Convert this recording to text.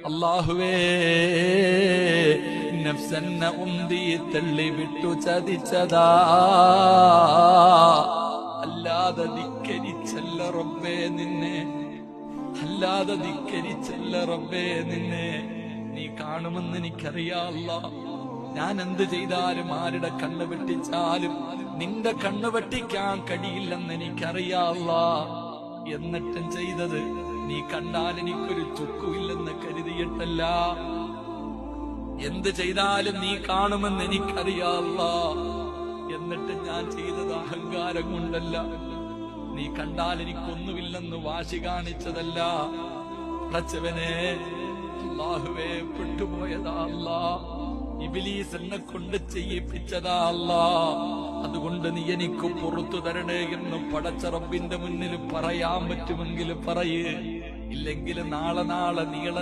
അല്ലാഹുവേ, നഫ്സെന്നെ ഉന്തി തള്ളി വിട്ടു ചതിച്ചതാ, അല്ലാതെ ധിക്കരിച്ചല്ല റബ്ബേ നിന്നെ, അല്ലാതെ ധിക്കരിച്ചല്ല റബ്ബേ നിന്നെ. നീ കാണുമെന്ന് എനിക്കറിയാ അല്ലാഹ്. ഞാൻ എന്ത് ചെയ്താലും ആരുടെ കണ്ണ് വെട്ടിച്ചാലും നിന്റെ കണ്ണ് വെട്ടിക്കാൻ കഴിയില്ലെന്ന് എനിക്കറിയാ അല്ലാഹ്. എന്നിട്ടും ചെയ്തത് നീ കണ്ടാൽ എനിക്കൊരു ചുക്കുമില്ലെന്ന് കരുതിയിട്ടല്ല. എന്ത് ചെയ്താലും നീ കാണുമെന്ന് എനിക്കറിയാ അല്ലാഹ്. എന്നിട്ട് ഞാൻ ചെയ്തത് അഹങ്കാരം കൊണ്ടല്ല, നീ കണ്ടാൽ എനിക്കൊന്നുമില്ലെന്ന് വാശി കാണിച്ചതല്ല. പടച്ചവനെ, അല്ലാഹുവേ, പെട്ടുപോയതാ അല്ലാഹ്. ഇബ്ലീസ് എന്നെ കൊണ്ട് ചെയ്യിപ്പിച്ചതാ അല്ലാഹ്. അതുകൊണ്ട് നീ എനിക്ക് പുറത്തു തരണേ എന്ന് പടച്ച റബ്ബിന്റെ മുന്നിൽ പറയാൻ പറ്റുമെങ്കിൽ പറയേ, ഇല്ലെങ്കിൽ നാളെ നീള